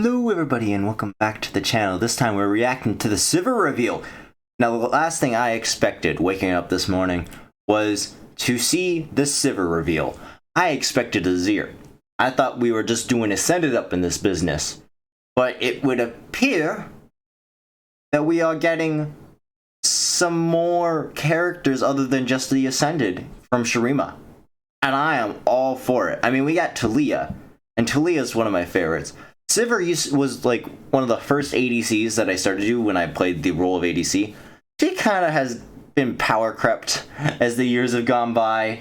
Hello everybody and welcome back to the channel. This time we're reacting to the Sivir reveal. Now the last thing I expected waking up this morning was to see the Sivir reveal. I expected a Sivir. I thought we were just doing Ascended up in this business. But it would appear that we are getting some more characters other than just the Ascended from Shurima. And I am all for it. I mean, we got Talia, and Talia is one of my favorites. Sivir was like one of the first ADCs that I started to do when I played the role of ADC. She kind of has been power crept as the years have gone by,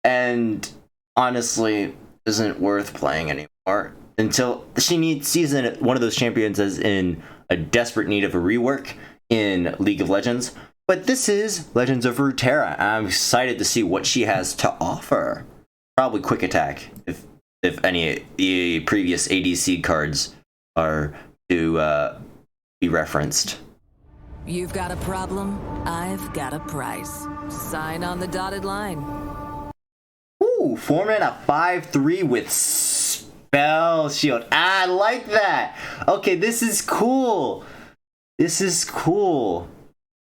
and honestly isn't worth playing anymore until she's in one of those champions as in a desperate need of a rework in League of Legends. But this is Legends of Runeterra. I'm excited to see what she has to offer. Probably quick attack if any of the previous ADC cards are to be referenced. You've got a problem, I've got a price. Sign on the dotted line. Ooh, 4-mana 5/3 with Spell Shield. I like that! Okay, this is cool! This is cool.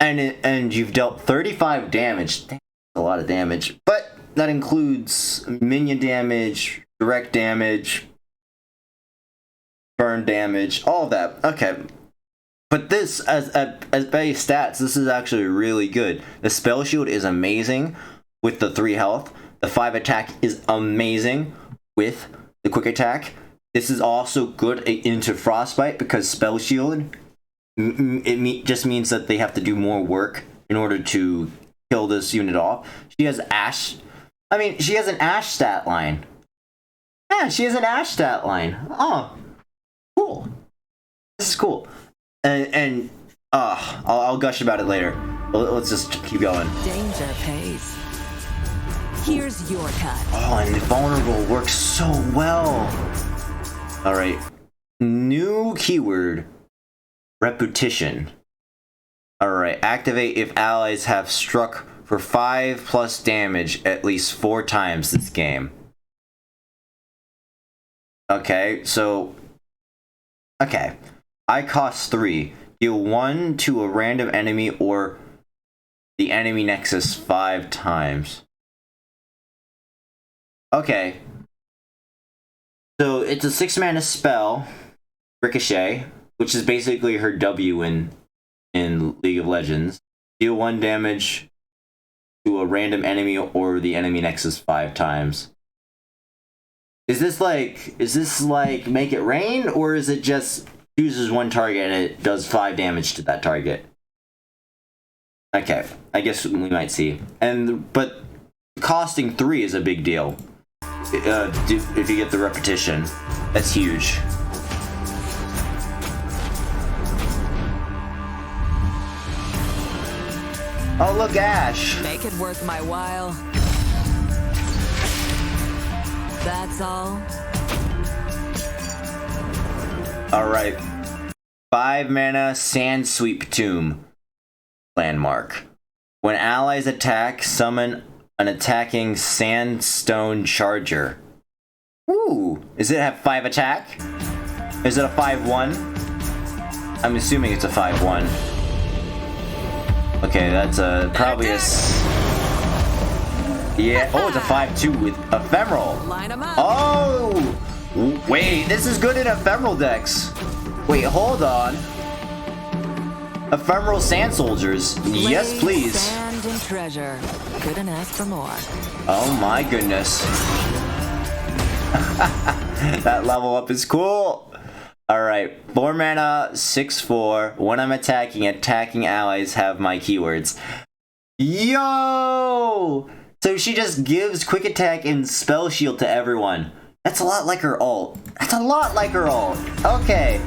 And you've dealt 35 damage. That's a lot of damage. But that includes minion damage, direct damage, burn damage, all of that. Okay. But this, as base stats, this is actually really good. The spell shield is amazing with the 3 health. The 5 attack is amazing with the quick attack. This is also good into frostbite because spell shield, just means that they have to do more work in order to kill this unit off. She has Ash. I mean, she has an Ash stat line. Yeah, she has an Ash stat line. Oh, cool. This is cool. And I'll gush about it later. Let's just keep going. Danger pays. Here's your cut. Oh, and vulnerable works so well. All right. New keyword. Repetition. Alright, activate if allies have struck for 5+ damage at least 4 times this game. Okay, so... Okay. I cost 3. Deal 1 to a random enemy or the enemy nexus 5 times. Okay. So, it's a 6-mana spell. Ricochet, which is basically her W in League of Legends. Deal 1 damage to a random enemy or the enemy nexus 5 times. Is this like Make It Rain, or is it just chooses 1 target and it does 5 damage to that target? Okay, I guess we might see. But costing 3 is a big deal. If you get the repetition, that's huge. Oh, look, Ash. Make it worth my while. That's all. Alright. 5-mana Sand Sweep Tomb. Landmark. When allies attack, summon an attacking Sandstone Charger. Ooh. Does it have 5 attack? Is it a 5/1? I'm assuming it's a 5/1. Okay, that's probably a... Yeah, oh, it's a 5/2 with Ephemeral. Line 'em up. Oh! Wait, this is good in Ephemeral decks. Wait, hold on. Ephemeral Sand Soldiers. Yes, please. Sand and treasure. Couldn't ask for more. Oh my goodness. That level up is cool. Alright, 4 mana, 6/4. When I'm attacking allies have my keywords. Yo! So she just gives quick attack and spell shield to everyone. That's a lot like her ult. That's a lot like her ult. Okay.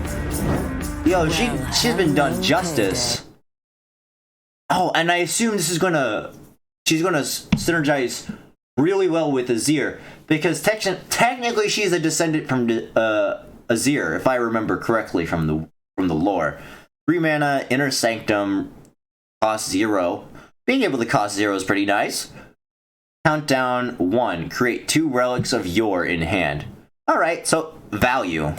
Yo, she's been done justice. Oh, and I assume she's gonna synergize really well with Azir, because technically she's a descendant from Azir, if I remember correctly from the lore. 3 mana, Inner Sanctum, cost 0. Being able to cost 0 is pretty nice. Countdown 1. Create 2 relics of Yore in hand. Alright, so value.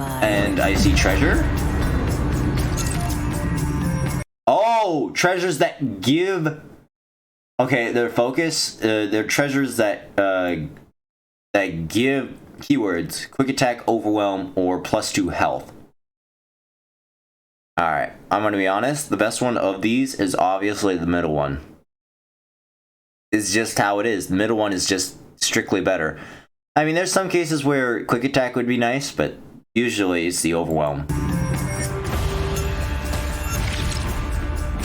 And I see treasure. Oh, treasures that give. Okay, their focus. They're treasures that give keywords: quick attack, overwhelm, or +2 health. All right, I'm gonna be honest. The best one of these is obviously the middle one. It's just how it is. The middle one is just strictly better. I mean, there's some cases where quick attack would be nice, but usually it's the overwhelm.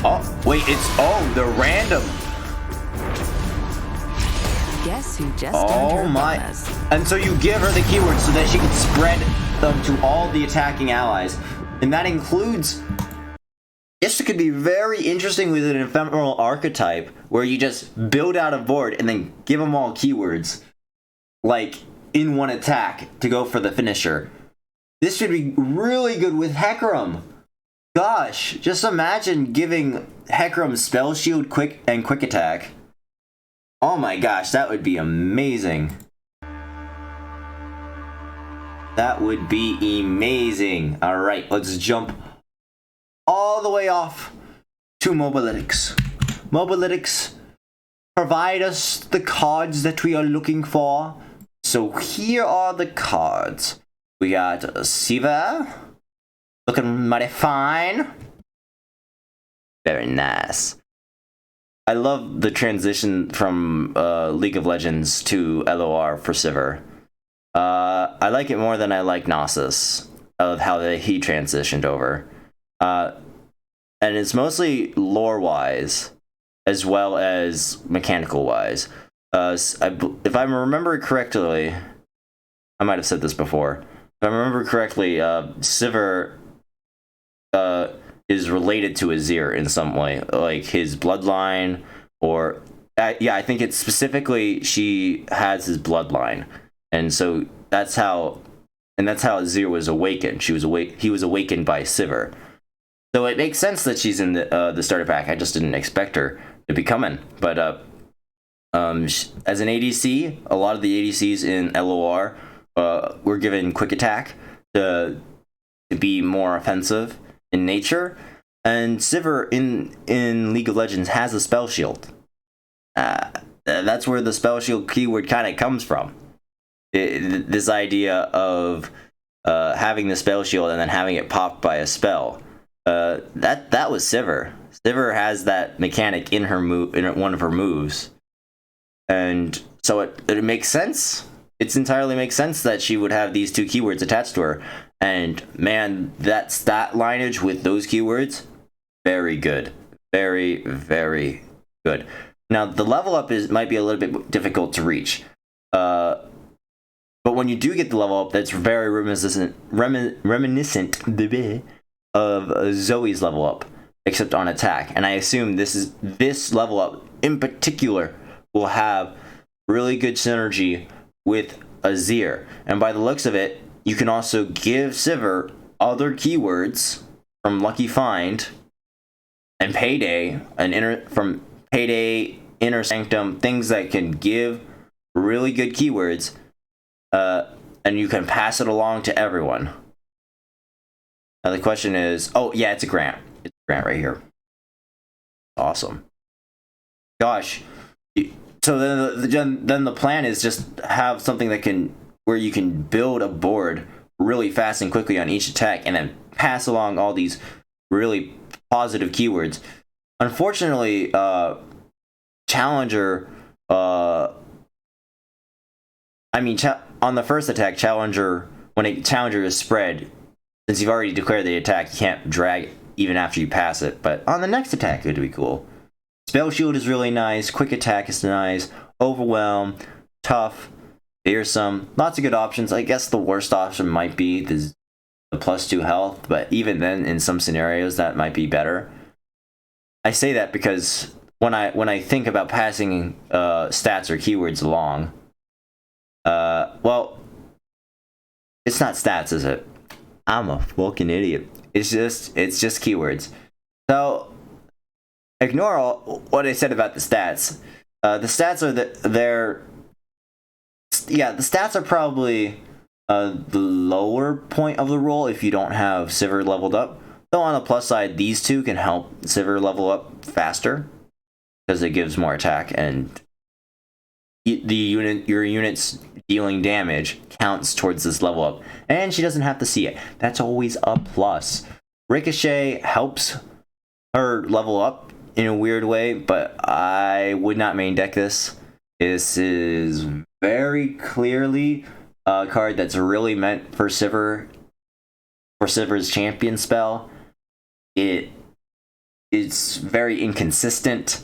Oh, wait, they're random. Guess who just entered my. bonus? And so you give her the keywords so that she can spread them to all the attacking allies. And that includes. This could be very interesting with an ephemeral archetype where you just build out a board and then give them all keywords. Like in one attack to go for the finisher. This should be really good with Hecarim. Gosh, just imagine giving Hecarim spell shield, quick attack. Oh my gosh, that would be amazing. That would be amazing. All right, let's jump all the way off to Mobalytics. Mobalytics provide us the cards that we are looking for. So here are the cards. We got Sivir, looking mighty fine. Very nice. I love the transition from League of Legends to LOR for Sivir. I like it more than I like Gnosis, of how he transitioned over. And it's mostly lore-wise, as well as mechanical-wise. If I remember correctly, I might have said this before. If I remember correctly, Sivir is related to Azir in some way, like his bloodline, or yeah, I think it's specifically she has his bloodline, and so that's how Azir was awakened. He was awakened by Sivir, so it makes sense that she's in the starter pack. I just didn't expect her to be coming, but as an ADC, a lot of the ADCs in LOR were given quick attack to be more offensive in nature, and Sivir in League of Legends has a spell shield. That's where the spell shield keyword kind of comes from. This idea of having the spell shield and then having it popped by a spell. That was Sivir. Sivir has that mechanic in one of her moves. And so it makes sense. It entirely makes sense that she would have these two keywords attached to her. And man, that stat lineage with those keywords, very good. Very, very good. Now, the level up might be a little bit difficult to reach. But when you do get the level up, that's very reminiscent of Zoe's level up, except on attack. And I assume this level up in particular will have really good synergy with Azir. And by the looks of it, you can also give Sivir other keywords from Lucky Find and Payday, from Payday, Inner Sanctum, things that can give really good keywords, and you can pass it along to everyone. Now the question is, oh yeah, it's a grant. It's a grant right here. Awesome. Gosh. So then the plan is just have something where you can build a board really fast and quickly on each attack, and then pass along all these really positive keywords. Unfortunately, Challenger, on the first attack, Challenger, when a Challenger is spread, since you've already declared the attack, you can't drag even after you pass it. But on the next attack, it would be cool. Spell Shield is really nice. Quick Attack is nice. Overwhelm, tough, fearsome. Lots of good options. I guess the worst option might be the +2 health, but even then, in some scenarios, that might be better. I say that because when I think about passing stats or keywords along, well, it's not stats, is it? I'm a fucking idiot. It's just keywords. So ignore all what I said about the stats. The stats are the stats are probably the lower point of the roll if you don't have Sivir leveled up. Though on the plus side, these two can help Sivir level up faster because it gives more attack, and your unit's dealing damage counts towards this level up, and she doesn't have to see it. That's always a plus. Ricochet helps her level up in a weird way, but I would not main deck this. This is very clearly a card that's really meant for Sivir, for Sivir's champion spell. It's very inconsistent,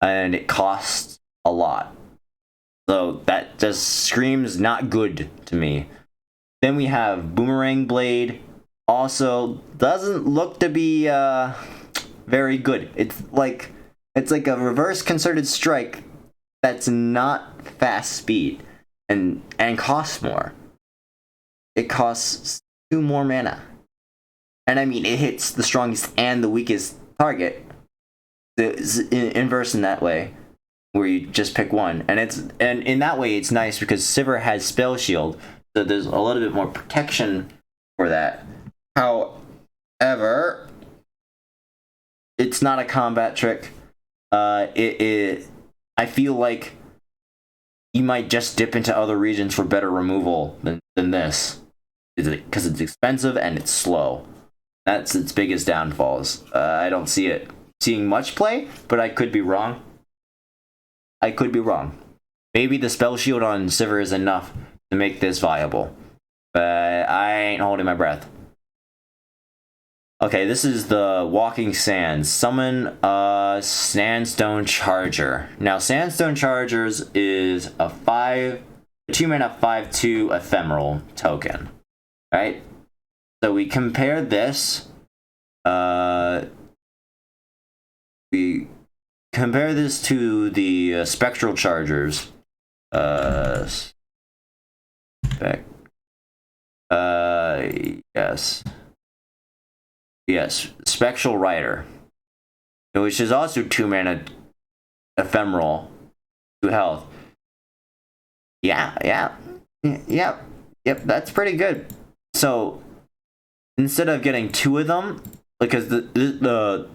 and it costs a lot. So that just screams not good to me. Then we have Boomerang Blade. Also doesn't look to be very good. It's like a reverse concerted strike that's not fast speed and costs more. It costs 2 more mana. And I mean, it hits the strongest and the weakest target. It's inverse in that way, where you just pick one. And in that way it's nice because Sivir has Spell Shield, so there's a little bit more protection for that. However, it's not a combat trick. I feel like you might just dip into other regions for better removal than this, because it's expensive and it's slow. That's its biggest downfalls. I don't see it seeing much play, but I could be wrong. Maybe the Spell Shield on Sivir is enough to make this viable, but I ain't holding my breath. Okay, this is the Walking Sands. Summon a Sandstone Charger. Now, Sandstone Chargers is a 2-mana 5/2 ephemeral token, right? So we compare this. We compare this to the Spectral Chargers. Yes, Spectral Rider, which is also 2-mana ephemeral, 2 health. Yep, that's pretty good. So instead of getting 2 of them, because the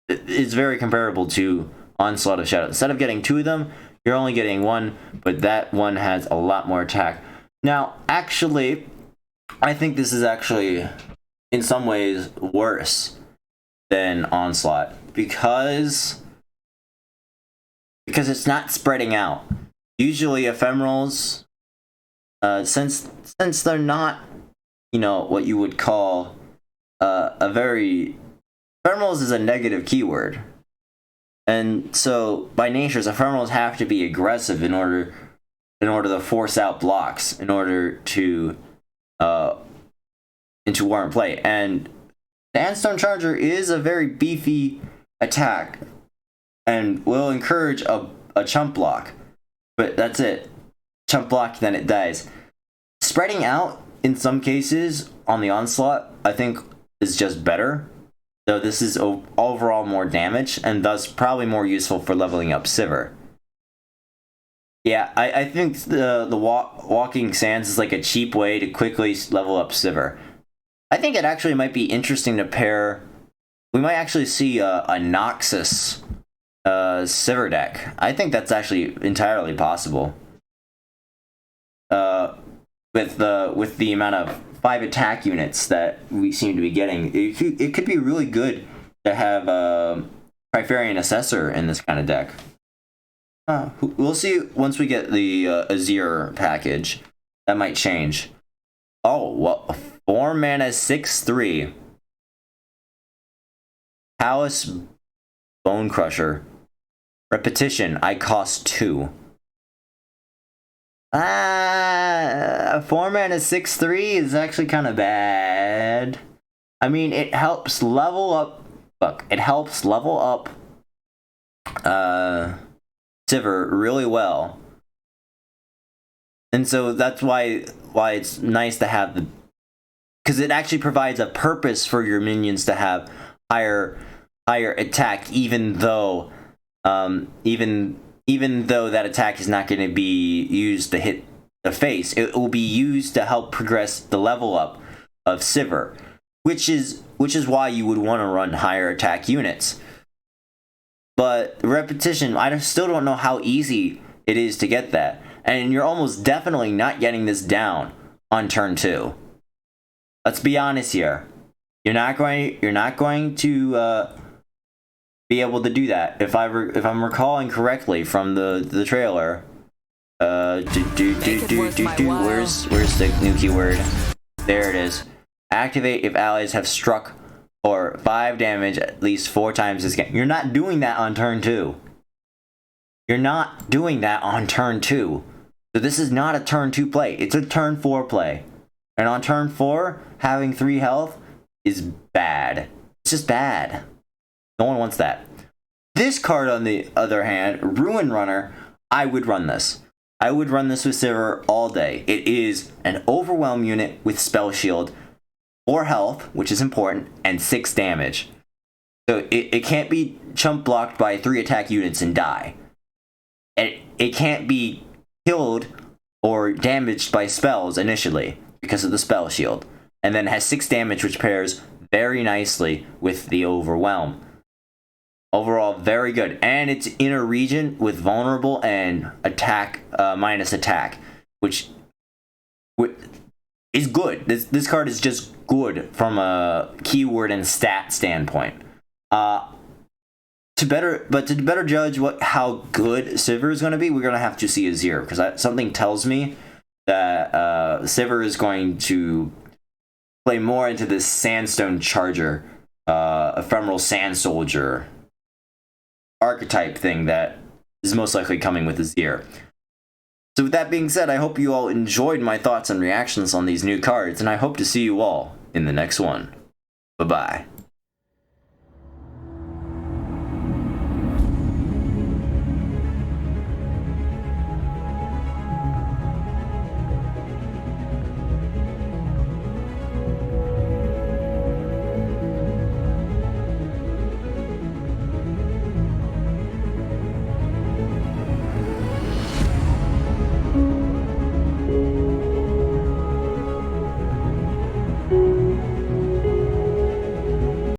it's very comparable to Onslaught of Shadow. Instead of getting 2 of them, you're only getting 1, but that one has a lot more attack. Now, actually, I think this is actually in some ways worse than Onslaught because it's not spreading out. Usually ephemerals, since they're not, what you would call ephemerals is a negative keyword, and so by nature ephemerals have to be aggressive in order to force out blocks, in order to warrant play. And Sandstone Charger is a very beefy attack and will encourage a chump block, but that's it. Chump block, then it dies. Spreading out in some cases on the Onslaught, I think, is just better, though this is overall more damage and thus probably more useful for leveling up Sivir. Yeah, I think the Walking Sands is like a cheap way to quickly level up Sivir. I think it actually might be interesting to pair. We might actually see a Noxus Sivir deck. I think that's actually entirely possible. With the amount of 5 attack units that we seem to be getting, it could be really good to have Trifarian Assessor in this kind of deck. We'll see once we get the Azir package. That might change. Oh, well, 4-mana 6/3. Palace Bone Crusher. Repetition, I cost 2. 4-mana 6/3 is actually kind of bad. I mean, it helps level up. Look, it helps level up Sivir really well. And so that's why it's nice to have the, because it actually provides a purpose for your minions to have higher attack, even though that attack is not going to be used to hit the face. It will be used to help progress the level up of Sivir, which is why you would want to run higher attack units. But repetition, I still don't know how easy it is to get that, and you're almost definitely not getting this down on turn 2. Let's be honest here. You're not going to be able to do that. If I'm recalling correctly from the trailer. Where's the new keyword? There it is. Activate if allies have struck or 5 damage at least 4 times this game. You're not doing that on turn 2. You're not doing that on turn 2. So this is not a turn 2 play. It's a turn 4 play. And on turn 4, having 3 health is bad. It's just bad. No one wants that. This card, on the other hand, Ruin Runner, I would run this. I would run this with Sivir all day. It is an Overwhelm unit with Spell Shield, 4 health, which is important, and 6 damage. So it can't be chump blocked by 3 attack units and die. It can't be killed or damaged by spells initially because of the Spell Shield. And then it has 6 damage, which pairs very nicely with the Overwhelm. Overall, very good. And it's in a region with vulnerable and attack, minus attack, which is good. This card is just good from a keyword and stat standpoint. To better judge how good Sivir is going to be, we're going to have to see a 0, because something tells me that Sivir is going to play more into this Sandstone Charger, Ephemeral Sand Soldier archetype thing that is most likely coming with his ear. So with that being said, I hope you all enjoyed my thoughts and reactions on these new cards, and I hope to see you all in the next one. Bye-bye.